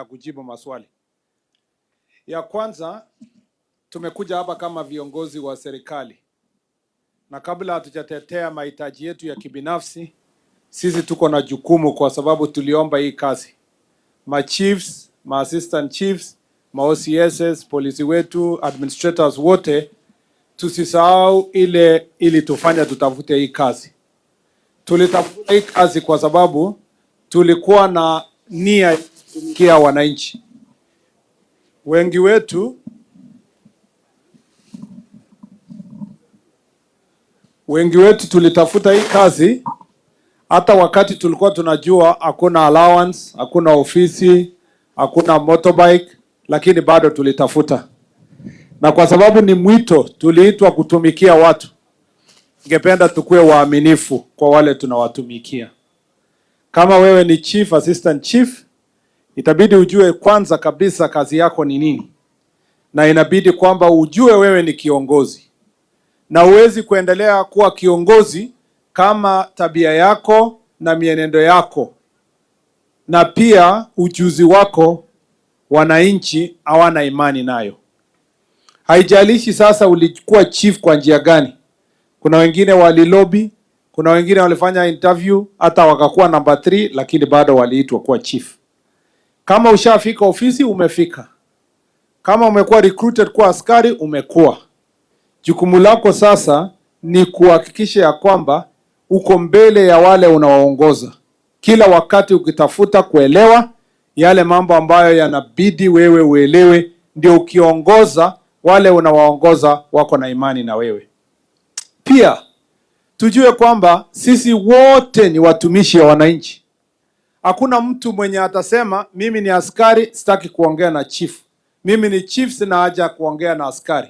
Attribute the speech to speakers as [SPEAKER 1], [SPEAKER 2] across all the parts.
[SPEAKER 1] Kujibu maswali. Ya kwanza, tumekuja hapa kama viongozi wa serikali, na kabla hatujatetea mahitaji yetu ya kibinafsi, sisi tuko na jukumu kwa sababu tuliomba hii kazi. Ma chiefs, ma assistant chiefs, ma OCSs, polisi wetu, administrators wote, tusisahau ili tufanya tutafute hii kazi. Tulitafuta hii kazi kwa sababu tulikuwa na nia ya kutumikia wananchi. Wengi wetu tulitafuta hii kazi hata wakati tulikuwa tunajua hakuna allowance, hakuna ofisi, hakuna motorbike, lakini bado tulitafuta. Na kwa sababu ni mwito, tuliitwa kutumikia watu. Ningependa tukue waaminifu kwa wale tunawatumikia. Kama wewe ni chief, assistant chief, itabidi ujue kwanza kabisa kazi yako ni nini. Na inabidi kwamba ujue wewe ni kiongozi. Na huwezi kuendelea kuwa kiongozi kama tabia yako na mienendo yako na pia ujuzi wako wananchi hawana imani nayo. Haijalishi sasa ulikuwa chief kwa njia gani. Kuna wengine walilobi, kuna wengine walifanya interview hata wakakuwa number 3 lakini bado waliitwa kuwa chief. Kama ushafika ofisi umefika. Kama umekuwa recruited kuwa askari umekuwa. Jukumu lako sasa ni kuhakikisha ya kwamba uko mbele ya wale unawaongoza. Kila wakati ukitafuta kuelewa yale mambo ambayo yanabidi wewe uelewe, ndio ukiongoza wale unawaongoza wako na imani na wewe. Pia tujue kwamba sisi wote ni watumishi wa wananchi. Hakuna mtu mwenye atasema mimi ni askari sitaki kuongea na chief. Mimi ni chief sina haja kuongea na askari.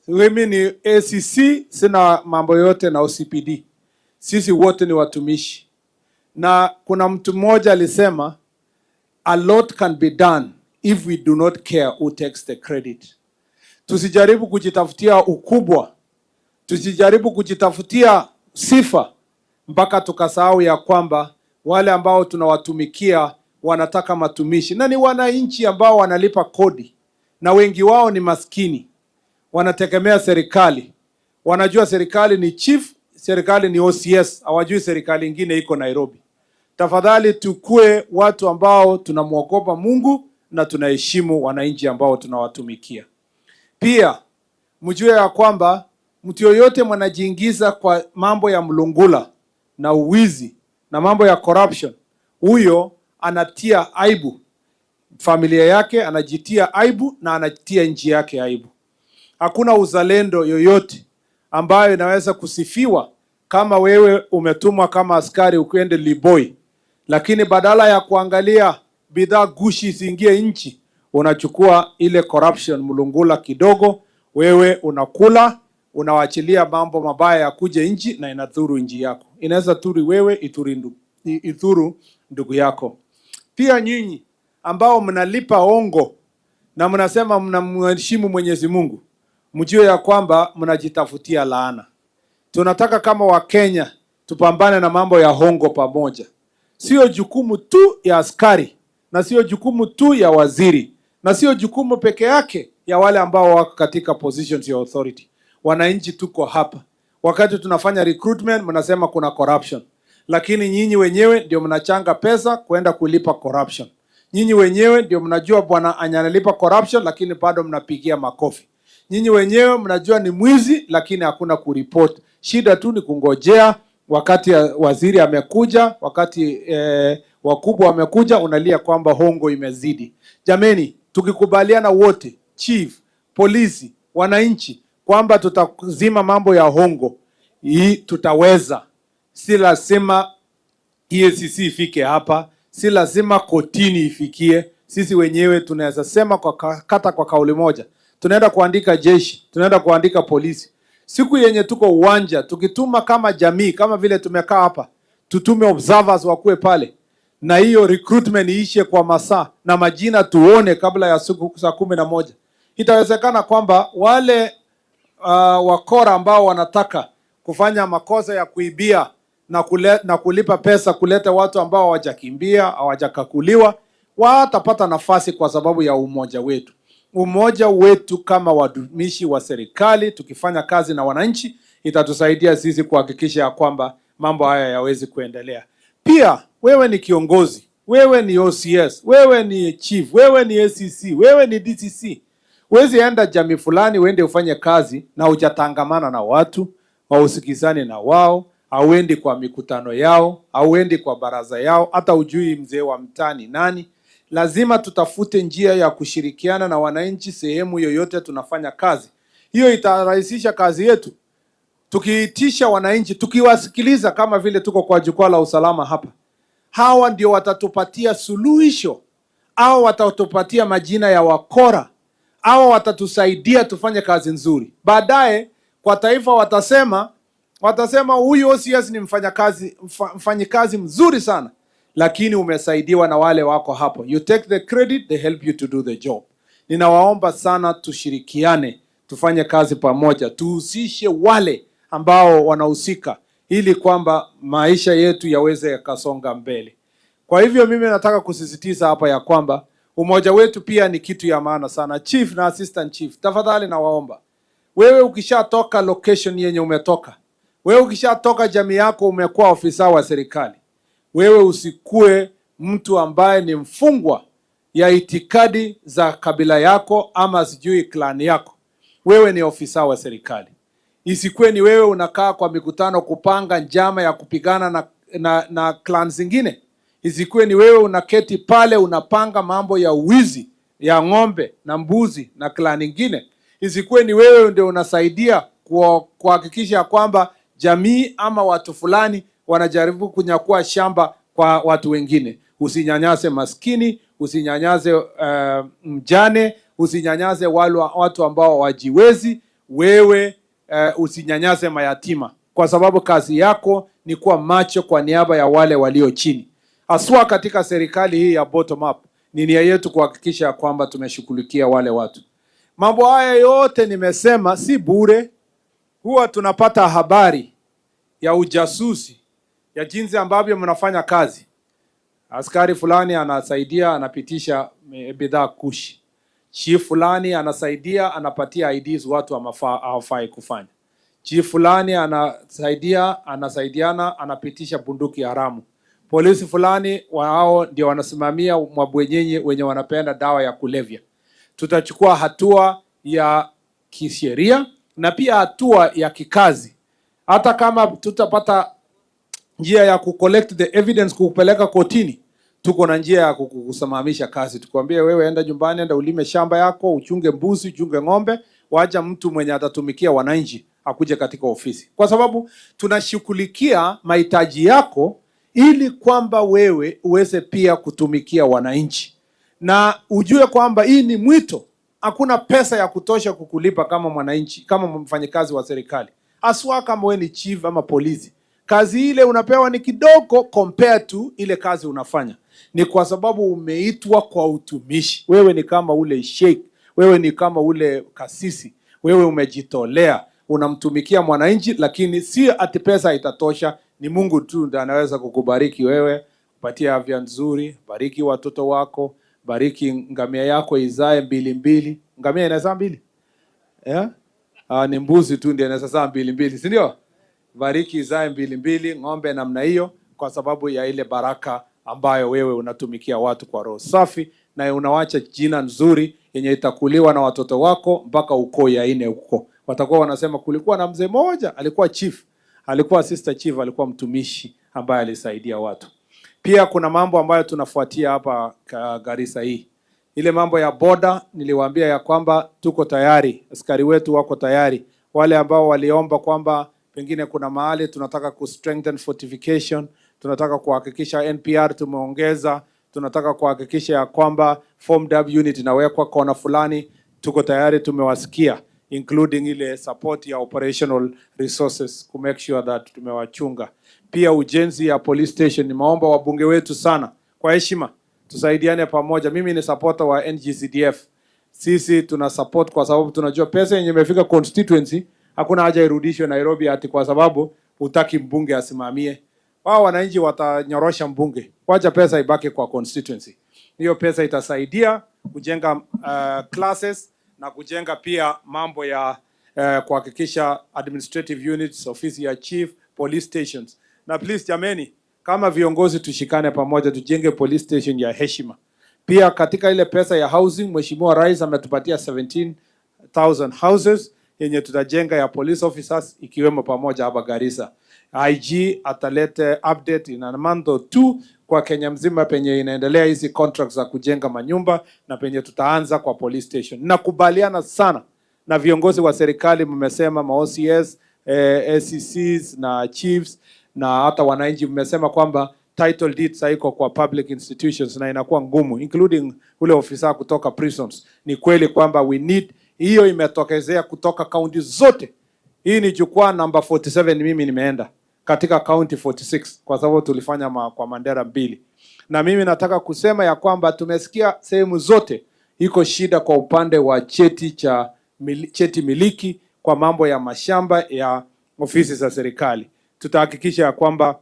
[SPEAKER 1] Mimi ni ACC sina mambo yote na OCPD. Sisi wote ni watumishi. Na kuna mtu mmoja alisema a lot can be done if we do not care who takes the credit. Tusijaribu kujitafutia ukubwa. Tusijaribu kujitafutia sifa mpaka tukasahau ya kwamba wale ambao tunawatumikia wanataka matumishi. Na ni wananchi ambao wanalipa kodi. Na wengi wao ni maskini. Wanategemea serikali. Wanajua serikali ni chief, serikali ni OCS. Hawajui serikali ingine iko Nairobi. Tafadhali tukue watu ambao tunamwogopa Mungu na tunaheshimu wananchi ambao tunawatumikia. Pia mjue ya kwamba mtu yoyote mwanajiingiza kwa mambo ya mlungula na uwizi na mambo ya corruption, huyo anatia aibu familia yake, anajitia aibu na anajitia nchi yake aibu. Hakuna uzalendo yoyote ambayo inaweza kusifiwa kama wewe umetumwa kama askari ukwende Liboi, lakini badala ya kuangalia bidhaa gushi isiingie nchi, unachukua ile corruption mlungula kidogo, wewe unakula, unawachilia mambo mabaya ya kuje nchi na inadhuru nchi yako. Inaweza dhuru wewe, idhuru ndugu yako. Pia nyinyi ambao mnalipa hongo na mnasema mnamheshimu Mwenyezi Mungu, mjue ya kwamba mnajitafutia laana. Tunataka kama Wakenya tupambane na mambo ya hongo pamoja. Sio jukumu tu ya askari na sio jukumu tu ya waziri na sio jukumu peke yake ya wale ambao wako katika positions ya authority. Wananchi tuko hapa. Wakati tunafanya recruitment mnasema kuna corruption. Lakini nyinyi wenyewe ndio mnachanga pesa kwenda kulipa corruption. Nyinyi wenyewe ndio mnajua bwana analipa corruption lakini bado mnapigia makofi. Nyinyi wenyewe mnajua ni mwizi lakini hakuna kuripoti. Shida tu ni kungojea wakati waziri amekuja, wakati wakubwa wamekuja unalia kwamba hongo imezidi. Jameni, tukikubaliana wote, chief, polisi, wananchi, kwamba tutazima mambo ya hongo, hii tutaweza. Si lazima EACC ifike hapa, si lazima kotini ifikie. Sisi wenyewe tunaweza sema kwa kauli moja. Tunaenda kuandika jeshi, tunaenda kuandika polisi. Siku yenye tuko uwanja, tukituma kama jamii, kama vile tumekaa hapa, tutume observers wakue pale. Na hiyo recruitment iishe kwa masaa na majina tuone kabla ya siku saa 11. Itawezekana kwamba wale wakora ambao wanataka kufanya makosa ya kuibia na kulipa pesa kuleta watu ambao hawajakimbia, hawajakakuliwa, watapata nafasi kwa sababu ya umoja wetu. Umoja wetu kama watumishi wa serikali tukifanya kazi na wananchi itatusaidia sisi kuhakikisha ya kwamba mambo haya yawezi kuendelea. Pia wewe ni kiongozi, wewe ni OCS, wewe ni chief, wewe ni ACC, wewe ni DCC. Wezi enda jamii fulani uende ufanye kazi na hujatangamana na watu, hausikizani na wao, hauendi kwa mikutano yao, hauendi kwa baraza yao, hata ujui mzee wa mtani nani. Lazima tutafute njia ya kushirikiana na wananchi sehemu yoyote tunafanya kazi. Hiyo itarahisisha kazi yetu. Tukiitisha wananchi, tukiwasikiliza kama vile tuko kwa jukwaa la usalama hapa, hawa ndio watatupatia suluhisho, au watatupatia majina ya wakora, au watatusaidia tufanye kazi nzuri. Baadaye kwa taifa watasema huyu OCS ni mfanyikazi mzuri sana, lakini umesaidiwa na wale wako hapo. You take the credit, they help you to do the job. Ninawaomba sana tushirikiane, tufanye kazi pamoja, tuhusishe wale ambao wanahusika ili kwamba maisha yetu yaweze yakasonga mbele. Kwa hivyo mimi nataka kusisitiza hapa ya kwamba umoja wetu pia ni kitu ya maana sana. Chief na assistant chief, tafadhali nawaomba, wewe ukishatoka location yenye umetoka, wewe ukishatoka jamii yako umekuwa ofisa wa serikali, wewe usikue mtu ambaye ni mfungwa ya itikadi za kabila yako ama sijui clan yako. Wewe ni ofisa wa serikali. Isikue ni wewe unakaa kwa mikutano kupanga njama ya kupigana na clan zingine. Isikue ni wewe unaketi pale unapanga mambo ya uwizi ya ng'ombe na mbuzi na clan nyingine. Isikue ni wewe ndio unasaidia kuhakikisha kwamba jamii ama watu fulani wanajaribu kunyakua shamba kwa watu wengine. Usinyanyase maskini, usinyanyase mjane, usinyanyase watu ambao wajiwezi. Wewe usinyanyase mayatima, kwa sababu kazi yako ni kuwa macho kwa niaba ya wale walio chini. Aswa katika serikali hii ya bottom up, ni nia yetu kuhakikisha kwamba tumeshughulikia wale watu. Mambo haya yote nimesema si bure. Huwa tunapata habari ya ujasusi ya jinsi ambavyo mnafanya kazi. Askari fulani anasaidia anapitisha bidhaa kushi. Chief fulani anasaidia anapatia IDs watu hawafai kufanya. Chief fulani anasaidiana anapitisha bunduki haramu. Polisi fulani wao ndio wanasimamia mabwenyenye wenye wanapenda dawa ya kulevya. Tutachukua hatua ya kisheria na pia hatua ya kikazi. Hata kama tutapata njia ya kucollect the evidence kupeleka kotini, tuko na njia ya kukusimamisha kazi. Tukwambie wewe enda nyumbani, enda ulime shamba yako, uchunge mbuzi, uchunge ng'ombe, wacha mtu mwenye atatumikia wananchi akuje katika ofisi. Kwa sababu tunashughulikia mahitaji yako ili kwamba wewe uweze pia kutumikia wananchi. Na ujue kwamba hii ni mwito. Hakuna pesa ya kutosha kukulipa kama mwananchi, kama mfanyikazi wa serikali. Aswa kama wewe ni chief ama polisi. Kazi ile unapewa ni kidogo compared to ile kazi unafanya. Ni kwa sababu umeitwa kwa utumishi. Wewe ni kama ule sheikh, wewe ni kama ule kasisi. Wewe umejitolea, unamtumikia mwananchi, lakini si ati pesa itatosha. Ni Mungu tu ndiye anaweza kukubariki wewe, kupatia afya nzuri, bariki watoto wako, bariki ngamia yako izae 2. Ngamia inazaa 2? Yeah? Ni mbuzi tu ndiye anazaa 2, si ndio? Bariki izae 2, ng'ombe namna hiyo, kwa sababu ya ile baraka ambayo wewe unatumikia watu kwa roho safi, na unawacha jina nzuri yenye itakuliwa na watoto wako mpaka ukoo ya 4 huko. Watakuwa wanasema kulikuwa na mzee mmoja alikuwa chief, alikuwa assistant chief, alikuwa mtumishi ambaye alisaidia watu. Pia kuna mambo ambayo tunafuatia hapa Garissa hii. Ile mambo ya boda niliwaambia ya kwamba tuko tayari, askari wetu wako tayari. Wale ambao waliomba kwamba pengine kuna mahali tunataka ku strengthen fortification, tunataka kuhakikisha NPR tumeongeza, tunataka kuhakikisha ya kwamba formed up unit inawekwa kona fulani, tuko tayari, tumewasikia, including ile support ya operational resources to make sure that tumewachunga. Pia ujenzi ya police station, nimeomba wabunge wetu sana kwa heshima tusaidiane pamoja. Mimi ni supporter wa NGCDF. Sisi tuna support kwa sababu tunajua pesa yenye imefika constituency hakuna haja irudishwe Nairobi ati kwa sababu utaki mbunge asimamie. Wao wananchi watanyorosha mbunge. Wacha pesa ibaki kwa constituency. Hiyo pesa itasaidia kujenga classes na kujenga pia mambo ya kuhakikisha administrative units, ofisi ya chief, police stations. Na please jameni, kama viongozi tushikane pamoja, tujenge police station ya heshima. Pia katika ile pesa ya housing, Mheshimiwa Rais ametupatia 17,000 houses yenye tutajenga ya police officers, ikiwemo pamoja hapa Garissa. IG atalete update in a month or two kwa Kenya mzima penye inaendelea hizi contracts za kujenga manyumba na penye tutaanza kwa police station. Nakubaliana sana na viongozi wa serikali, mmesema ma OCS, SCCs na chiefs na hata wananchi mmesema kwamba title deeds haiko kwa public institutions na inakuwa ngumu, including ule ofisa kutoka prisons. Ni kweli kwamba we need hiyo, imetokezea kutoka county zote. Hii ni jukwaa number 47 mimi nimeenda katika county 46 kwa sababu tulifanya kwa Mandera 2. Na mimi nataka kusema ya kwamba tumesikia sehemu zote iko shida kwa upande wa cheti miliki kwa mambo ya mashamba ya ofisi za serikali. Tutahakikisha ya kwamba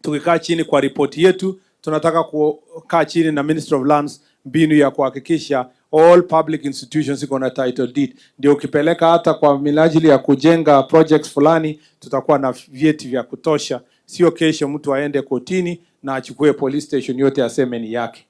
[SPEAKER 1] tukikaa chini kwa ripoti yetu, tunataka kukaa chini na Ministry of Lands mbinu ya kuhakikisha all public institutions iko na title deed. Ndio ukipeleka hata kwa minajili ya kujenga projects fulani, tutakuwa na vyeti vya kutosha. Sio kesho mtu aende kotini na achukue police station yote aseme ni yake.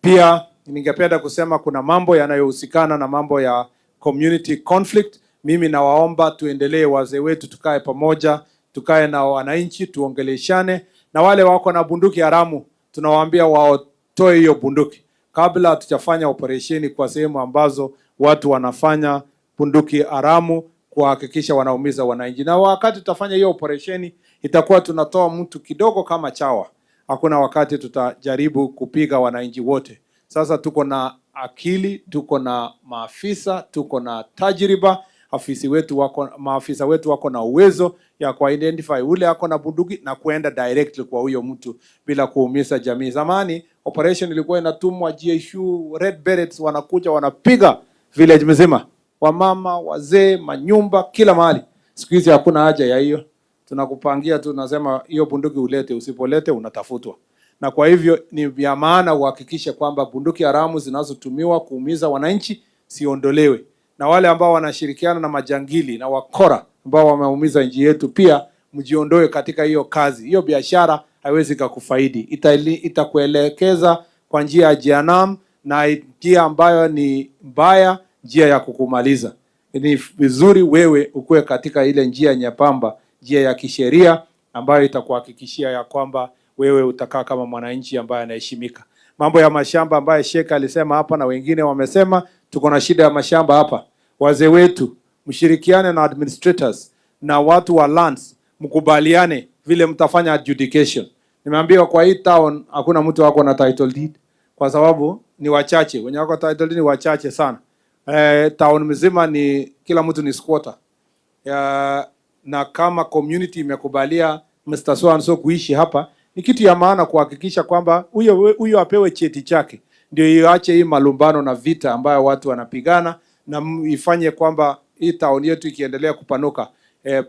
[SPEAKER 1] Pia ningependa kusema kuna mambo yanayohusikana na mambo ya community conflict. Mimi nawaomba tuendelee, wazee wetu tukae pamoja, tukae na wananchi, tuongeleshane, na wale wako na bunduki haramu tunawaambia waotoe hiyo bunduki kabla hatujafanya operesheni kwa sehemu ambazo watu wanafanya bunduki haramu, kuhakikisha wanaumiza wananchi. Na wakati tutafanya hiyo operesheni itakuwa tunatoa mtu kidogo kama chawa. Hakuna wakati tutajaribu kupiga wananchi wote. Sasa tuko na akili, tuko na maafisa, tuko na tajriba. Maafisa wetu wako na uwezo ya ku-identify ule ako na bunduki na kuenda directly kwa huyo mtu bila kuumiza jamii. Zamani operation ilikuwa inatumwa GSU, Red Berets wanakuja wanapiga village mzima, wamama, wazee, manyumba, kila mahali. Siku hizi hakuna haja ya hiyo. Tunakupangia tu, nasema hiyo bunduki ulete, usipolete unatafutwa. Na kwa hivyo ni vya maana uhakikishe kwamba bunduki haramu zinazotumiwa kuumiza wananchi siondolewe. Na wale ambao wanashirikiana na majangili na wakora ambao wameumiza nchi yetu pia mjiondoe katika hiyo kazi. Hiyo biashara haiwezi kukufaidi. Itakuelekeza kwa njia ya jehanamu na njia ambayo ni mbaya, njia ya kukumaliza. Ni vizuri wewe ukue katika ile njia nyepamba, njia ya kisheria ambayo itakuhakikishia ya kwamba wewe utakaa kama mwananchi ambaye anaheshimika. Mambo ya mashamba ambayo Sheikh alisema hapa na wengine wamesema, tuko na shida ya mashamba hapa. Wazee wetu mshirikiane na administrators na watu wa lands, mkubaliane vile mtafanya adjudication. Nimeambiwa kwa hii town hakuna mtu wako na title deed kwa sababu ni wachache. Wenye wako title deed ni wachache sana. Town mzima ni kila mtu ni squatter. Na kama community imekubalia Mr. So and so kuishi hapa, ni kitu ya maana kuhakikisha kwamba huyo apewe cheti chake. Ndio iache hii malumbano na vita ambayo watu wanapigana, na ifanye kwamba hii town yetu ikiendelea kupanuka,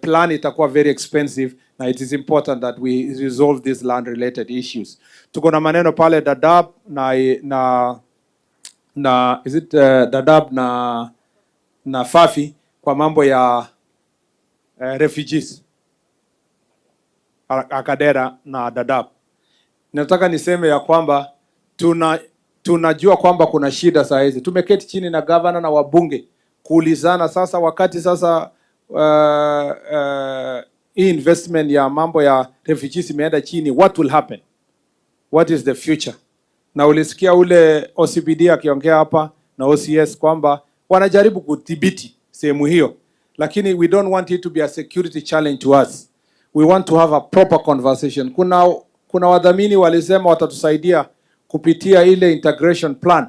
[SPEAKER 1] plan itakuwa very expensive, na it is important that we resolve these land related issues. Tuko na maneno pale Dadaab Dadaab na Fafi kwa mambo ya refugees, Akadera na Dadaab. Nataka niseme ya kwamba tunajua kwamba kuna shida saa hizi. Tumeketi chini na governor na wabunge kuulizana sasa, wakati sasa hii investment ya mambo ya refugees imeenda chini, what will happen? What is the future? Na ulisikia ule OCBD akiongea hapa na OCS kwamba wanajaribu kudhibiti sehemu hiyo, lakini we don't want it to be a security challenge to us. We want to have a proper conversation. Kuna wadhamini walisema watatusaidia kupitia ile integration plan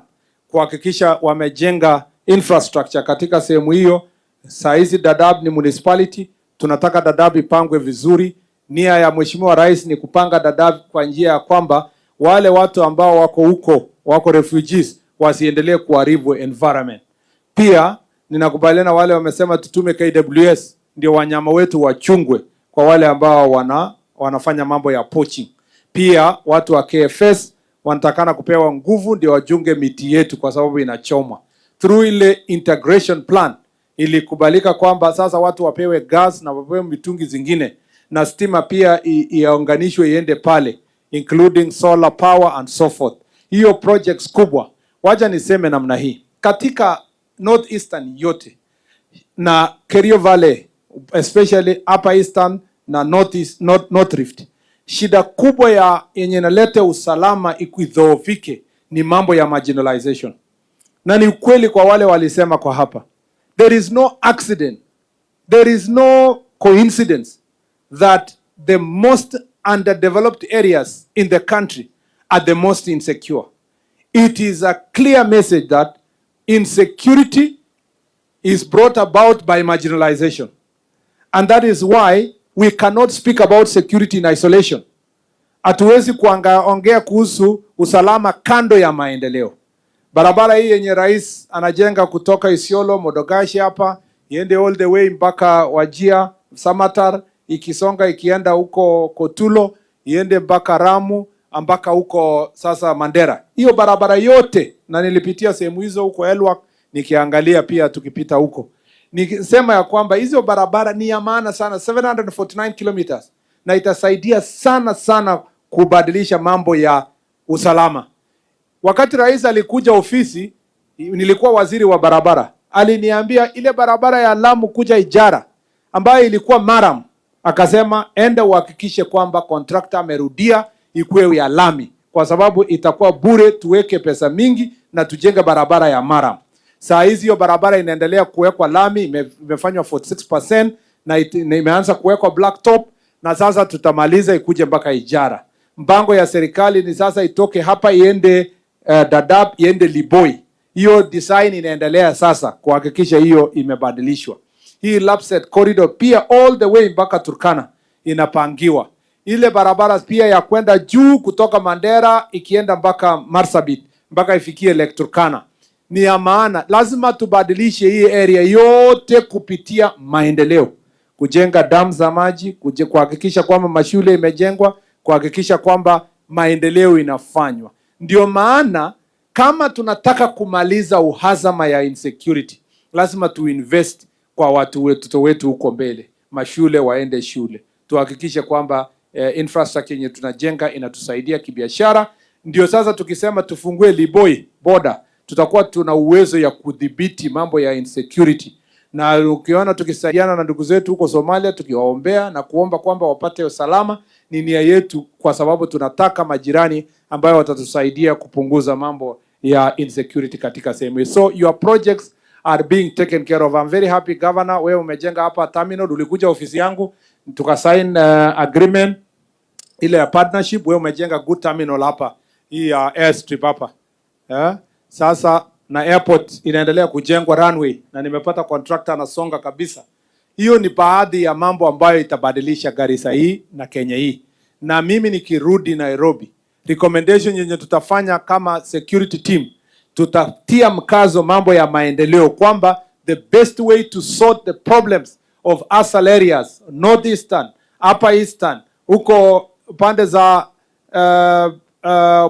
[SPEAKER 1] kuhakikisha wamejenga infrastructure katika sehemu hiyo. Saa hizi Dadaab ni municipality, tunataka Dadaab ipangwe vizuri. Nia ya Mheshimiwa Rais ni kupanga Dadaab kwa njia ya kwamba wale watu ambao wako huko, wako refugees, wasiendelee kuharibu environment. Pia ninakubaliana wale wamesema tutume KWS ndio wanyama wetu wachungwe kwa wale ambao wanafanya mambo ya poaching. Pia watu wa KFS wanatakana kupewa nguvu ndio wajunge miti yetu kwa sababu inachomwa. Through ile integration plan ilikubalika kwamba sasa watu wapewe gas na wapewe mitungi zingine na stima pia iunganishwe iende pale, including solar power and so forth. Hiyo projects kubwa. Wacha niseme namna hii. Katika Northeastern yote na Kerio Valley, especially Upper Eastern na North Rift, shida kubwa ya yenye inaleta usalama ikidhoofike ni mambo ya marginalization. Na ni ukweli kwa wale walisema kwa hapa, there is no accident, there is no coincidence that the most underdeveloped areas in the country are the most insecure. It is a clear message that insecurity is brought about by marginalization. And that is why we cannot speak about security in isolation. Hatuwezi kuongea kuhusu usalama kando ya maendeleo. Barabara hii yenye rais anajenga kutoka Isiolo, Modogashi hapa, iende all the way mpaka Wajir, Samatar, ikisonga ikienda huko Kotulo, iende mpaka Ramu, mpaka huko sasa Mandera. Hiyo barabara yote, na nilipitia sehemu hizo huko Elwak, nikiangalia pia tukipita huko. Nikisema ya kwamba hizo barabara ni ya maana sana, 749 kilometers, na itasaidia sana sana kubadilisha mambo ya usalama. Wakati rais alikuja ofisi, nilikuwa waziri wa barabara, aliniambia ile barabara ya Lamu kuja Ijara ambayo ilikuwa maram, akasema enda uhakikishe kwamba contractor amerudia ikuwe ya lami, kwa sababu itakuwa bure, tuweke pesa mingi na tujenge barabara ya maram. Saa hizi hiyo barabara inaendelea kuwekwa lami, imefanywa 46% na imeanza kuwekwa blacktop, na sasa tutamaliza ikuje mpaka Ijara. Mpango ya serikali ni sasa itoke hapa iende Dadaab, iende Liboi. Hiyo design inaendelea sasa kuhakikisha hiyo imebadilishwa. Hii Lapsset corridor pia all the way mpaka Turkana inapangiwa. Ile barabara pia ya kwenda juu kutoka Mandera ikienda mpaka Marsabit mpaka ifikie Lake Turkana ni ya maana. Lazima tubadilishe hii area yote kupitia maendeleo, kujenga dam za maji, kuhakikisha kwamba mashule imejengwa, kuhakikisha kwamba maendeleo inafanywa. Ndio maana kama tunataka kumaliza uhazama ya insecurity, lazima tuinvest kwa watoto wetu huko mbele, mashule waende shule, tuhakikishe kwamba infrastructure yenye tunajenga inatusaidia kibiashara. Ndio sasa tukisema tufungue Liboi border, tutakuwa tuna uwezo ya kudhibiti mambo ya insecurity. Na ukiona tukisaidiana na ndugu zetu huko Somalia, tukiwaombea na kuomba kwamba wapate usalama, ni nia yetu, kwa sababu tunataka majirani ambayo watatusaidia kupunguza mambo ya insecurity katika sehemu hii. So your projects are being taken care of. I'm very happy governor, wewe umejenga hapa terminal, ulikuja ofisi yangu tukasign agreement ile ya partnership, wewe umejenga good terminal hapa, hii ya airstrip hapa. Sasa na airport inaendelea kujengwa runway, na nimepata contractor anasonga kabisa. Hiyo ni baadhi ya mambo ambayo itabadilisha Garissa hii na Kenya hii. Na mimi nikirudi Nairobi, recommendation yenye tutafanya kama security team, tutatia mkazo mambo ya maendeleo, kwamba the best way to sort the problems of ASAL areas, Northeastern, Upper Eastern, huko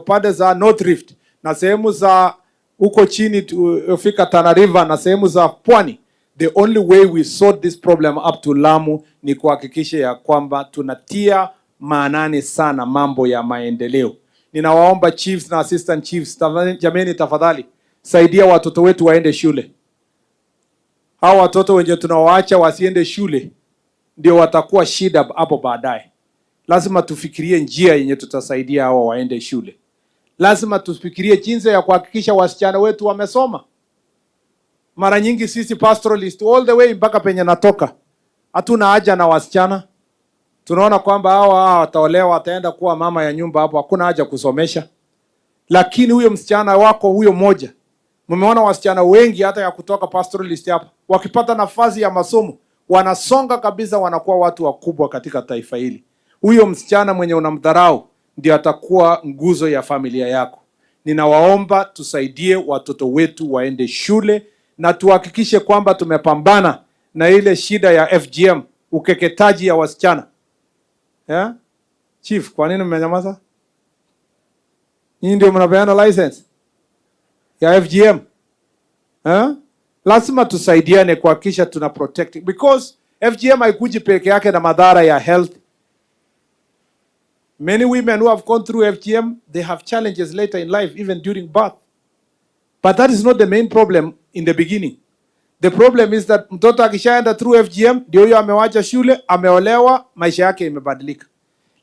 [SPEAKER 1] pande za North Rift na sehemu za huko chini tufika Tana River na sehemu za Pwani, the only way we sort this problem up to Lamu ni kuhakikisha ya kwamba tunatia maanani sana mambo ya maendeleo. Ninawaomba chiefs na assistant chiefs, jameni tafadhali saidia watoto wetu waende shule. Hao watoto wenye tunawaacha wasiende shule ndio watakuwa shida hapo baadaye. Lazima tufikirie njia yenye tutasaidia hao waende shule. Lazima tufikirie jinsi ya kuhakikisha wasichana wetu wamesoma. Mara nyingi sisi pastoralist all the way mpaka penye natoka, hatuna haja na wasichana. Tunaona kwamba hawa wataolewa, wataenda kuwa mama ya nyumba hapo, hakuna haja kusomesha. Lakini huyo msichana wako huyo moja, mmeona wasichana wengi hata ya kutoka pastoralist hapa, wakipata nafasi ya masomo wanasonga kabisa, wanakuwa watu wakubwa katika taifa hili. Huyo msichana mwenye unamdharau ndio atakuwa nguzo ya familia yako. Ninawaomba tusaidie watoto wetu waende shule, na tuhakikishe kwamba tumepambana na ile shida ya FGM, ukeketaji ya wasichana. Chief, kwa nini mmenyamaza? Nyinyi ndio mnapeana license ya FGM. Lazima tusaidiane kuhakikisha tuna protect, because FGM haikuji peke yake na madhara ya health. Many women who have gone through FGM, they have challenges later in life, even during birth. But that is not the main problem in the beginning. The problem is that mtoto akishaenda through FGM, ndio huyo amewacha shule, ameolewa, maisha yake imebadilika.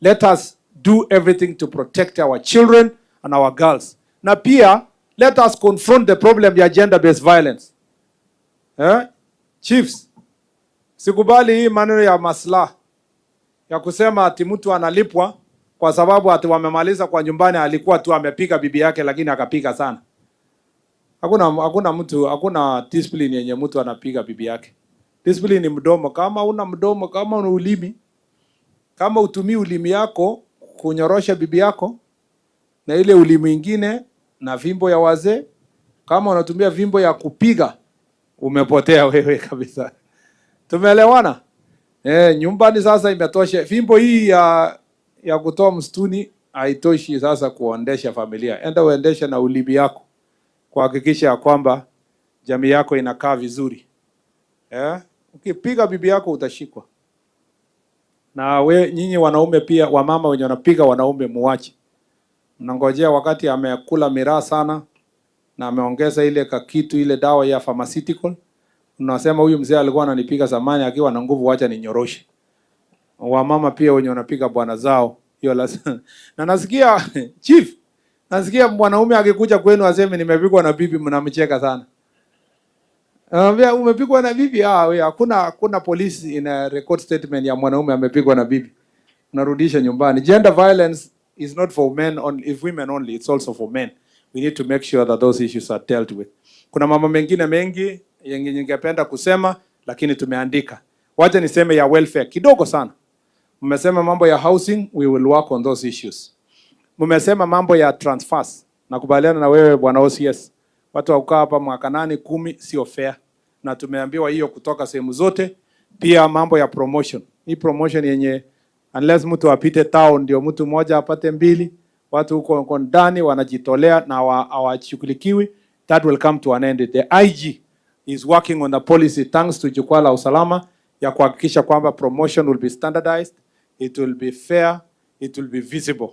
[SPEAKER 1] Let us do everything to protect our children and our girls. Na pia, let us confront the problem ya gender-based violence. Chiefs, sikubali hii maneno ya maslaha ya kusema ati mtu analipwa kwa sababu ati wamemaliza kwa nyumbani, alikuwa tu amepiga bibi yake lakini akapiga sana. Hakuna discipline yenye mtu anapiga bibi yake. Discipline ni mdomo. Kama una mdomo, kama una ulimi, kama utumii ulimi yako kunyorosha bibi yako na ile ulimi ingine na vimbo ya wazee, kama unatumia vimbo ya kupiga, umepotea wewe kabisa. Tumeelewana? Nyumbani sasa imetosha. Vimbo hii ya kutoa msituni haitoshi sasa kuondesha familia. Enda uendeshe na ulimi yako, kuhakikisha ya kwamba jamii yako inakaa vizuri. Ukipiga bibi yako utashikwa. Na nyinyi wanaume pia, wamama wenye wanapiga wanaume, muache. Mnangojea wakati amekula miraa sana na ameongeza ile kakitu, ile dawa ya pharmaceutical, unasema huyu mzee alikuwa ananipiga zamani akiwa na nguvu, acha ninyoroshe. Wamama pia wenye wanapiga bwana zao, hiyo lazima. Na nasikia chief, nasikia mwanaume akikuja kwenu aseme nimepigwa na bibi, mnamcheka sana. Anambia umepigwa na bibi? Wewe hakuna polisi ina record statement ya mwanaume amepigwa na bibi. Unarudisha nyumbani. Gender violence is not for men only, if women only, it's also for men. We need to make sure that those issues are dealt with. Kuna mambo mengine mengi yenye ningependa kusema lakini tumeandika. Wacha niseme ya welfare kidogo sana. Mmesema mambo ya housing, we will work on those issues. Mmesema mambo ya transfers. Nakubaliana na wewe bwana OCS. Watu wakukaa hapa mwaka 8, 10 sio fair. Na tumeambiwa hiyo kutoka sehemu zote. Pia mambo ya promotion. Hii promotion yenye unless mtu apite town ndio mtu mmoja apate 2, watu huko ndani wanajitolea na hawashughulikiwi. That will come to an end. The IG is working on the policy thanks to jukwaa la usalama ya kuhakikisha kwamba promotion will be standardized, it will be fair, it will be visible.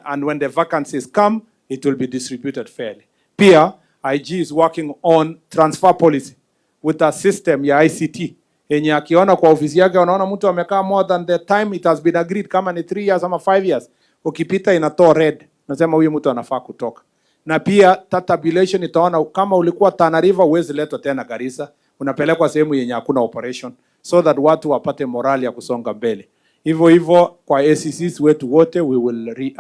[SPEAKER 1] And when the vacancies come, it will be distributed fairly. Pia IG is working on transfer policy with a system ya ICT. Yenye akiona kwa ofisi yake wanaona mtu amekaa more than the time it has been agreed, kama ni 3 years ama 5 years, ukipita inatoa red, nasema huyu mtu anafaa kutoka. Na pia tabulation itaona kama ulikuwa Tana River huwezi letwa tena Garissa, unapelekwa sehemu yenye hakuna operation, so that watu wapate morali ya kusonga mbele. Hivyo kwa ACCs wetu wote, we will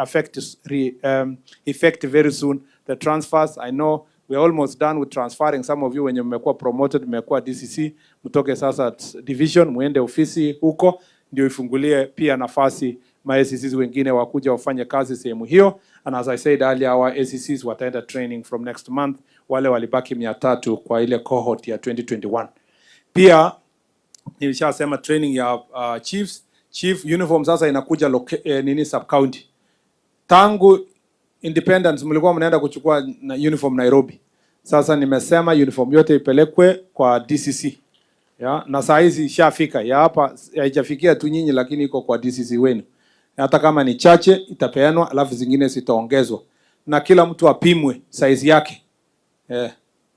[SPEAKER 1] effect very soon the transfers. I know we are almost done with transferring. Some of you wenye mmekuwa promoted, mmekuwa DCC, mtoke sasa division, muende ofisi huko, ndio ifungulie pia nafasi ma-ACCs wengine wakuja wafanye kazi sehemu hiyo. And as I said earlier, our ACCs wataenda training from next month, wale walibaki 300 kwa ile cohort ya 2021. Pia nilishasema training ya chief uniform sasa inakuja sub county. Tangu independence mlikuwa mnaenda kuchukua na uniform Nairobi. Sasa nimesema uniform yote ipelekwe kwa DCC. Na saa hizi ishafika. Ya hapa haijafikia tu nyinyi lakini iko kwa DCC wenu. Hata kama ni chache itapeanwa, alafu zingine zitaongezwa. Na kila mtu apimwe size yake.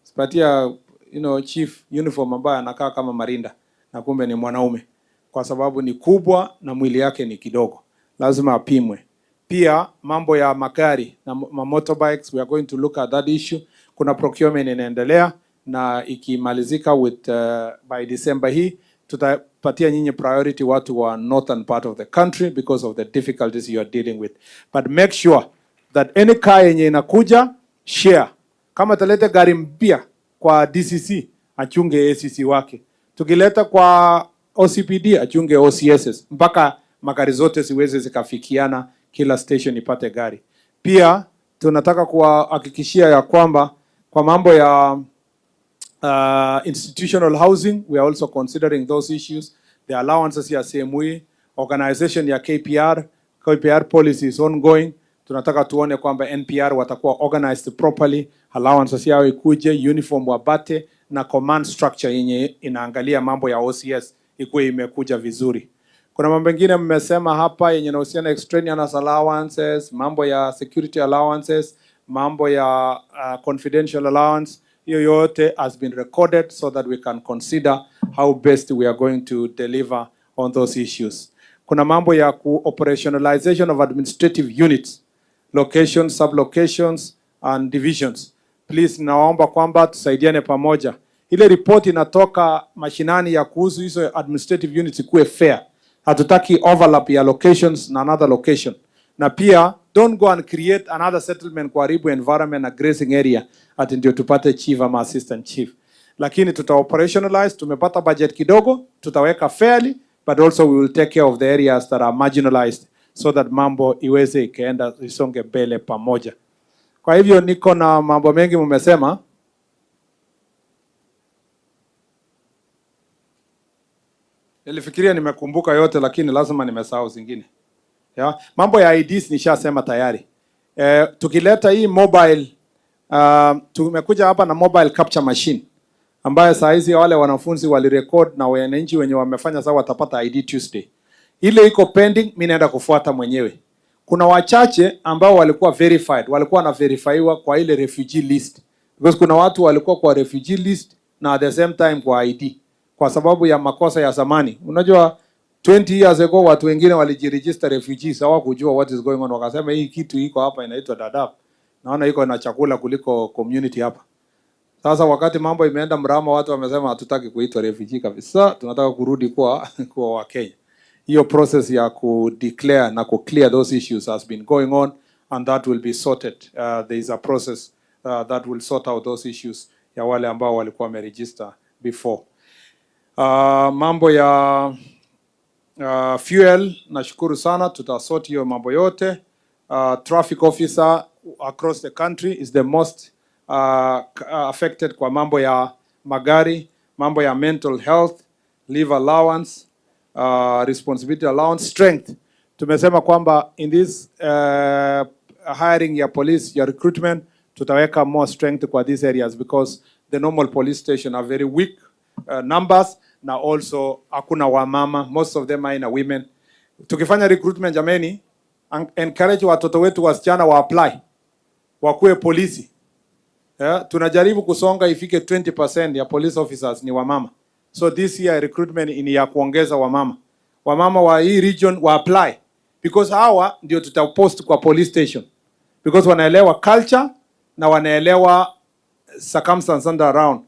[SPEAKER 1] Sipatia chief uniform ambaye anakaa kama marinda na kumbe ni mwanaume, kwa sababu ni kubwa na mwili yake ni kidogo. Lazima apimwe. Pia mambo ya magari na motorbikes, we are going to look at that issue. Kuna procurement inaendelea na ikimalizika by December hii, tutapatia nyinyi priority watu wa northern part of the country because of the difficulties you are dealing with. But make sure that any car yenye inakuja share. Kama talete gari mpya kwa DCC, achunge ACC wake. Tukileta kwa OCPD, achunge OCSs. Mpaka magari zote siweze zikafikiana, kila station ipate gari. Pia tunataka kuhakikishia ya kwamba kwa mambo ya institutional housing, we are also considering those issues. The allowances ya CME, organization ya KPR policy is ongoing. Tunataka tuone kwamba NPR watakuwa organized properly, allowances yao ikuje, uniform wapate, na command structure yenye inaangalia mambo ya OCS ikuwe imekuja vizuri. Kuna mambo mengine mmesema hapa yenye inahusiana extraneous allowances, mambo ya security allowances, mambo ya confidential allowance. Hiyo yote has been recorded so that we can consider how best we are going to deliver on those issues. Kuna mambo ya operationalization of administrative units, locations, sublocations and divisions. Please naomba kwamba tusaidiane pamoja. Ile report inatoka mashinani ya kuhusu hizo administrative units ikuwe fair. Hatutaki overlap ya locations na another location. Na pia don't go and create another settlement kwa ribu environment na grazing area ati ndio tupate chief ama assistant chief. Lakini tuta operationalize, tumepata budget kidogo, tutaweka fairly, but also we will take care of the areas that are marginalized so that mambo iweze ikaenda isonge mbele pamoja. Kwa hivyo niko na mambo mengi mmesema. Nilifikiria nimekumbuka yote lakini lazima nimesahau zingine. Ya, mambo ya IDs nishasema tayari. Tukileta hii mobile, tumekuja hapa na mobile capture machine ambayo saa hizi wale wanafunzi walirecord na wananchi wenye wamefanya sawa watapata ID Tuesday. Ile iko pending, mimi naenda kufuata mwenyewe. Kuna wachache ambao walikuwa verified, walikuwa na verifyiwa kwa ile refugee list. Because kuna watu walikuwa kwa refugee list na at the same time kwa ID kwa sababu ya makosa ya zamani. Unajua 20 years ago watu wengine walijiregister refugees hawakujua what is going on, wakasema hii kitu iko hapa inaitwa Dadaab. Naona iko na chakula kuliko community hapa. Sasa wakati mambo imeenda mrama, watu wamesema hatutaki kuitwa refugee kabisa, tunataka kurudi kwa Wakenya. Hiyo process ya ku declare na ku clear those issues has been going on and that will be sorted. There is a process that will sort out those issues ya wale ambao walikuwa wameregister before. Mambo ya fuel, nashukuru sana, tutasort hiyo mambo yote. Traffic officer across the country is the most affected kwa mambo ya magari, mambo ya mental health, leave allowance, responsibility allowance, strength. Tumesema kwamba in this hiring ya police, ya recruitment, tutaweka more strength kwa these areas because the normal police station are very weak numbers, na also hakuna wamama, most of them are women. Tukifanya recruitment jameni, encourage watoto wetu wasichana wa apply wakuwe polisi. Tunajaribu kusonga ifike 20% ya police officers ni wamama. So this year recruitment ni ya kuongeza wamama. Wamama wa hii region wa apply because hawa ndio tutapost kwa police station because wanaelewa culture na wanaelewa circumstances around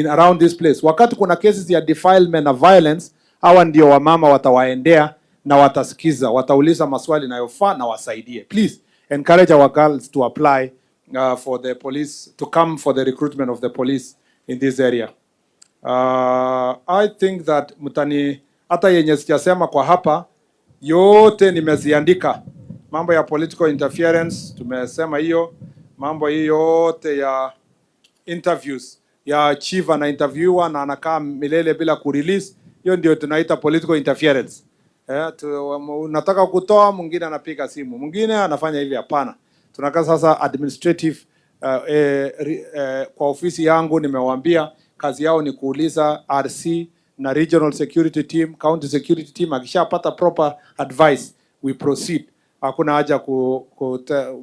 [SPEAKER 1] around this place. Wakati kuna cases ya defilement na violence, hawa ndio wamama watawaendea na watasikiza, watauliza maswali yanayofaa na wasaidie. Please encourage our girls to apply for the police, to come for the recruitment of the police in this area. I think that mtani hata yenye sijasema kwa hapa yote nimeziandika. Mambo ya political interference tumesema hiyo, mambo hiyo yote ya interviews ya chief na interviewer na anakaa milele bila kurelease, hiyo ndio tunaita political interference. Nataka kutoa, mwingine anapiga simu, mwingine anafanya hivi. Hapana, tunakaa sasa administrative. Kwa ofisi yangu nimewaambia kazi yao ni kuuliza RC na regional security team, county security team, akishapata proper advice we proceed. Hakuna haja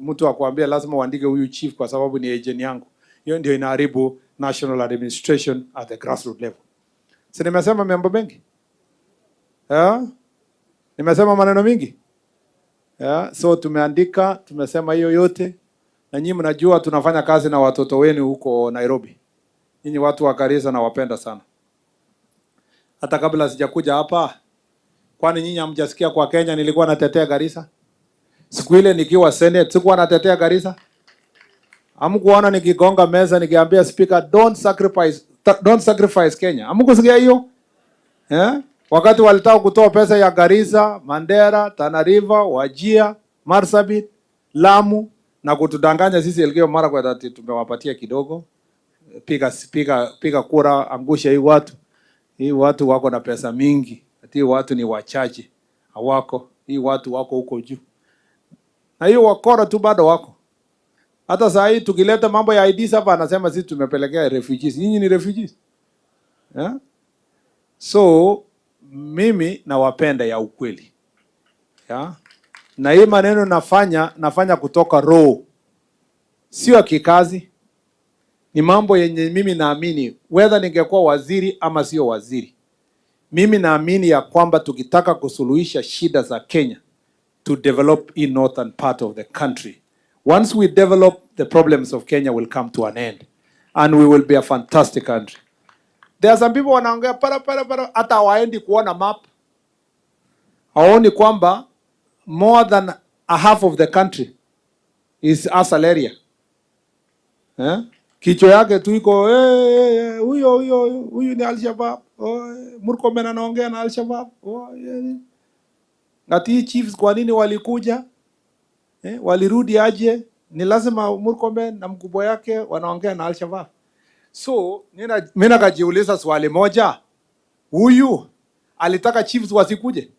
[SPEAKER 1] mtu akwambia lazima uandike huyu chief kwa sababu ni agent yangu. Hiyo ndio inaharibu national administration at the grassroots level. Si nimesema mambo mengi? Nimesema maneno mingi? So tumeandika, tumesema hiyo yote. Na nyinyi mnajua tunafanya kazi na watoto wenu huko Nairobi. Nyinyi watu wa Garissa na wapenda sana. Hata kabla sijakuja hapa, kwani nyinyi hamjasikia kwa Kenya nilikuwa natetea Garissa? Siku ile nikiwa Senate sikuwa natetea Garissa? Hamkuona nikigonga meza nikiambia speaker don't sacrifice Kenya? Hamkusikia hiyo? Wakati walitaka kutoa pesa ya Garissa, Mandera, Tana River, Wajir, Marsabit, Lamu na kutudanganya sisi Elgeyo Marakwet ati tumewapatia kidogo. Piga kura, angusha hii watu. Hii watu wako na pesa mingi. Ati watu ni wachache. Hawako. Hii watu wako huko juu. Na hiyo wakora tu bado wako. Hata saa hii tukileta mambo ya IDs hapa anasema sisi tumepelekea refugees. Nyinyi ni refugees. Yeah? So mimi nawapenda ya ukweli. Yeah? Na hii maneno nafanya kutoka roho. Sio kikazi. Ni mambo yenye mimi naamini whether ningekuwa waziri ama sio waziri. Mimi naamini ya kwamba tukitaka kusuluhisha shida za Kenya to develop in northern part of the country. Once we develop, the problems of Kenya will come to an end and we will be a fantastic country. There are some people wanaongea para hata waendi kuona map. Haoni kwamba more than a half of the country is Asal area. Kichwa yake tu iko huyo ni Al-Shabaab. Murkomen anaongea na Al-Shabaab. Ngati chiefs kwa nini walikuja? Walirudi aje? Ni lazima Murkomen na mkubwa yake wanaongea na Al-Shabaab. So mimi nakajiuliza swali moja. Huyu alitaka chiefs wasikuje?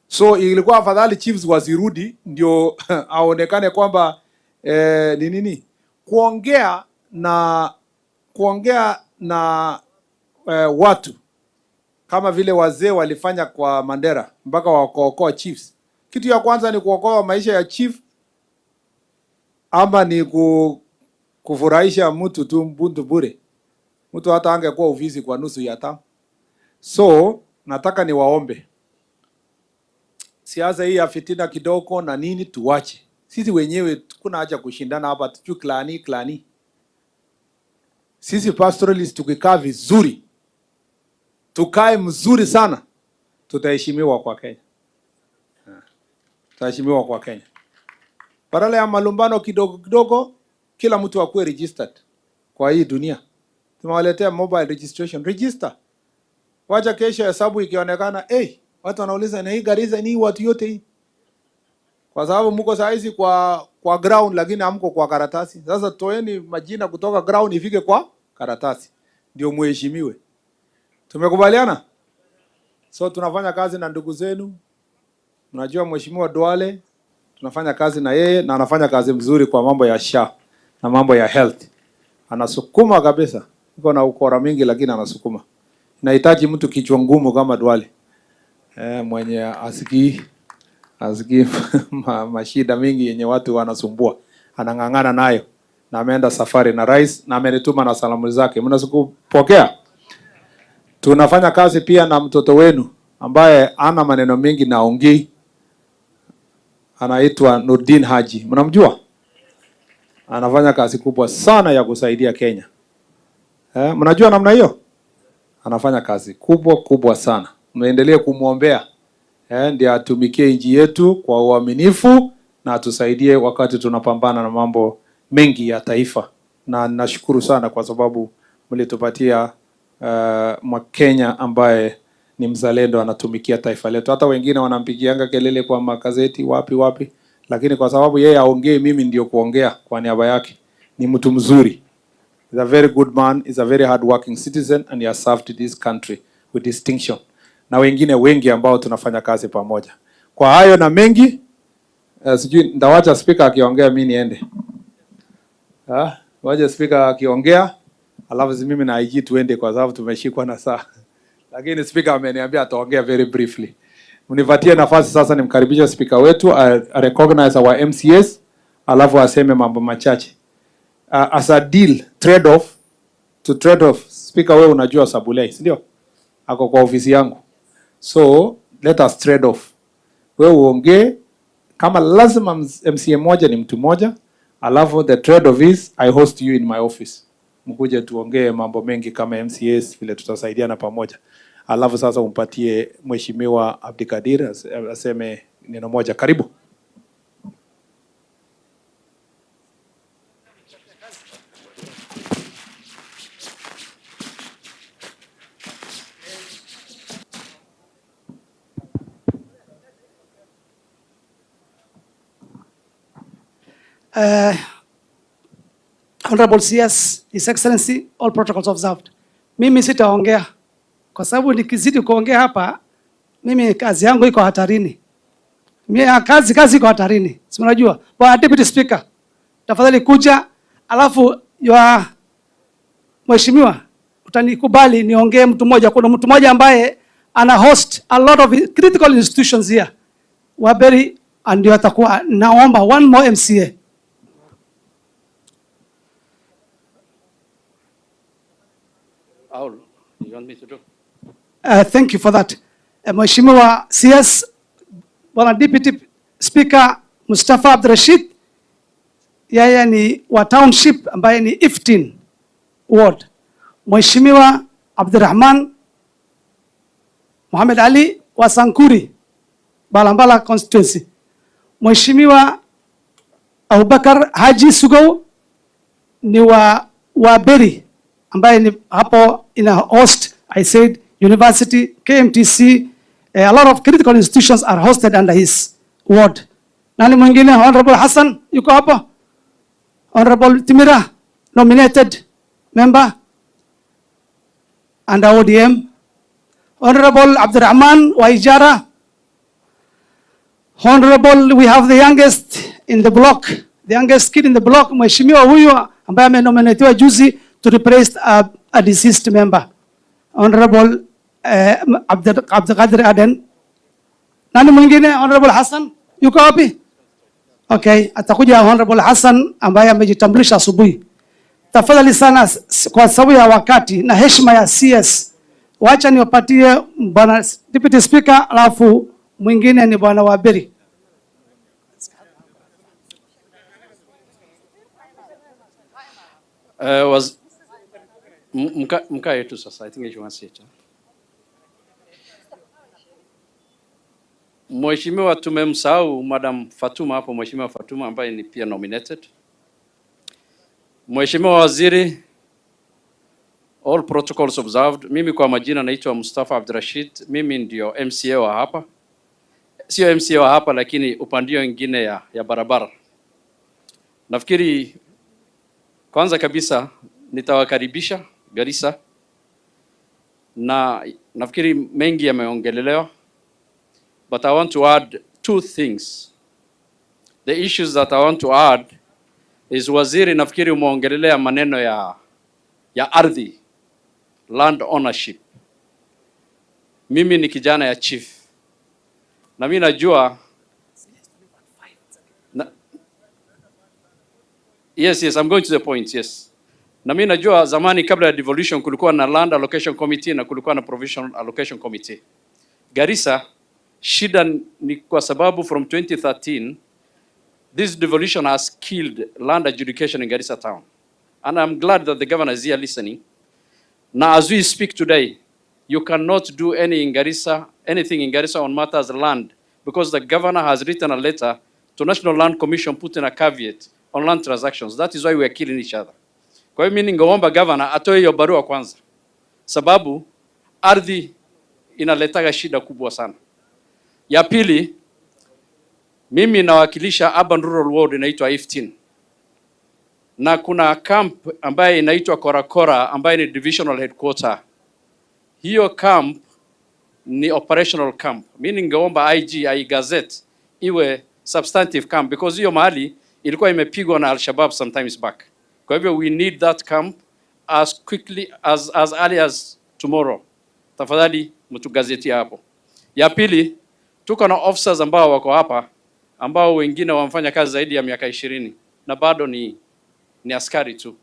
[SPEAKER 1] So ilikuwa afadhali chiefs wasirudi ndio aonekane kwamba ni nini? Kuongea na watu kama vile wazee walifanya kwa Mandera mpaka wakaokoa chiefs. Kitu ya kwanza ni kuokoa maisha ya chief ama ni kufurahisha mtu tu mbundu bure. Mtu hata angekuwa ofisi kwa nusu ya tamu. So nataka niwaombe siasa hii ya fitina kidogo na nini tuwache. Sisi wenyewe kuna haja kushindana hapa tu klani. Sisi pastoralists tukikaa vizuri, tukae mzuri sana, tutaheshimiwa kwa Kenya. Tutaheshimiwa kwa Kenya. Badala ya malumbano kidogo, kila mtu akuwe registered kwa hii dunia. Tumewaletea mobile registration, register. Wacha kesho hesabu ikionekana, watu wanauliza na hii gariza ni watu yote hii. Kwa sababu mko saizi kwa ground lakini hamko kwa karatasi. Sasa toeni majina kutoka ground ifike kwa karatasi. Ndio muheshimiwe. Tumekubaliana? So tunafanya kazi na ndugu zenu. Mnajua Mheshimiwa Duale, tunafanya kazi na yeye na anafanya kazi mzuri kwa mambo ya SHA na mambo ya health. Anasukuma kabisa. Yuko na ukora mingi lakini anasukuma. Inahitaji mtu kichwa ngumu kama Duale. Mwenye asikii mashida mingi yenye watu wanasumbua. Anang'ang'ana nayo. Na ameenda safari na rais na amenituma na salamu zake. Mnasukupokea? Tunafanya kazi pia na mtoto wenu ambaye ana maneno mengi na ongei. Anaitwa Nurdin Haji. Mnamjua? Anafanya kazi kubwa sana ya kusaidia Kenya. Mnajua namna hiyo? Anafanya kazi kubwa sana. Mnaendelee kumuombea. Ndiye atumikie nchi yetu kwa uaminifu na atusaidie wakati tunapambana na mambo mengi ya taifa. Na nashukuru sana kwa sababu mlitupatia Mkenya ambaye ni mzalendo anatumikia taifa letu. Hata wengine wanampigianga kelele kwa magazeti wapi, lakini kwa sababu yeye aongee, mimi ndio kuongea kwa niaba yake. Ni mtu mzuri. He's a very good man, he's a very hard-working citizen and he has served this country with distinction. Na wengine wengi ambao tunafanya kazi pamoja. Kwa hayo na mengi, sijui ndawacha speaker akiongea mimi niende. Wacha speaker akiongea, alafu mimi na IG tuende kwa sababu tumeshikwa na saa. Lakini speaker ameniambia ataongea very briefly. Mnipatie nafasi sasa nimkaribishe speaker wetu, I recognize our MCS, alafu aseme mambo machache. As a deal, trade off, speaker wewe unajua Sabulai, si ndio? Ako kwa ofisi yangu. So, let us trade off. Wewe uongee, kama lazima MCA moja ni mtu moja, alafu the trade off is, I host you in my office. Mkuje tuongee mambo mengi kama MCAs, vile tutasaidiana pamoja. Alafu sasa umpatie Mheshimiwa Abdikadir, aseme neno moja. Karibu.
[SPEAKER 2] Honorable CS, His Excellency, all protocols observed. Mimi sitaongea kwa sababu nikizidi kuongea hapa mimi kazi yangu iko hatarini. kazi kwa hatarini. Si unajua? Bwana Deputy Speaker, tafadhali kuja, alafu mheshimiwa, utanikubali niongee mtu mmoja. Kuna mtu mmoja ambaye ana host a lot of critical institutions here. Waberi ndio atakuwa, naomba one more MCA.
[SPEAKER 3] You want me to do?
[SPEAKER 2] Thank you for that. Mheshimiwa CS, Bwana Deputy Speaker Mustafa Abdirashid, yeye ni wa township ambaye ni Iftin ward. Mheshimiwa Abdirahman Muhammad Ali wa Sankuri, Balambala constituency. Mheshimiwa Abubakar Haji Sugo ni wa Beri ambaye ni hapo ina host, I said university, KMTC, a lot of critical institutions are hosted under his ward. Nani mwingine? Honorable Hassan yuko hapo. Honorable Timira, nominated member under ODM. Honorable Abdurrahman Waijara. Honorable, we have the youngest in the block, the youngest kid in the block, Mheshimiwa huyu ambaye amenominatiwa juzi to replace a deceased member. Honorable Abdulkadir Aden. Nani mwingine? Honorable Hassan yuko wapi? Okay, atakuja Honorable Hassan ambaye amejitambulisha asubuhi. Tafadhali sana, kwa sababu ya wakati na heshima ya CS, wacha niwapatie Bwana Deputy Speaker, alafu mwingine ni Bwana Waberi.
[SPEAKER 3] Mka yetu sasa, I think you want to say it. Mheshimiwa, tumemsahau Madam Fatuma hapo, Mheshimiwa Fatuma ambaye ni pia nominated. Mheshimiwa Waziri, all protocols observed. Mimi kwa majina naitwa Mustafa Abdirashid. Mimi ndio MCA wa hapa. Sio MCA wa hapa lakini upandio mwingine ya barabara. Nafikiri kwanza kabisa nitawakaribisha Garissa, na nafikiri mengi yameongelelewa, but I want to add two things. The issues that I want to add is, waziri, nafikiri umeongelelea maneno ya ardhi, land ownership. Mimi ni kijana ya chief, na mimi najua yes, I'm going to the point, yes. Na mimi najua zamani kabla ya devolution kulikuwa na land allocation committee na kulikuwa na provisional allocation committee. Garissa, shida ni kwa sababu from 2013 this devolution has killed land adjudication in Garissa town. And I'm glad that the governor is here listening. Now as we speak today, you cannot do anything in Garissa on matters of land, because the governor has written a letter to National Land Commission putting a caveat on land transactions. That is why we are killing each other. Kwa hiyo mimi ningeomba governor atoe hiyo barua kwanza, sababu ardhi inaletaga shida kubwa sana. Ya pili, mimi nawakilisha urban rural ward inaitwa 15. Na kuna camp ambaye inaitwa Korakora ambaye ni divisional headquarter. Hiyo camp ni operational camp. Mimi ningeomba IG gazette iwe substantive camp, because hiyo mahali ilikuwa imepigwa na Al-Shabaab sometimes back. Kwa hivyo we need that camp as quickly as early as tomorrow. Tafadhali mtugazeti hapo. Ya pili, tuko na officers ambao wako hapa ambao wengine wamfanya kazi zaidi ya miaka 20 na bado ni askari tu.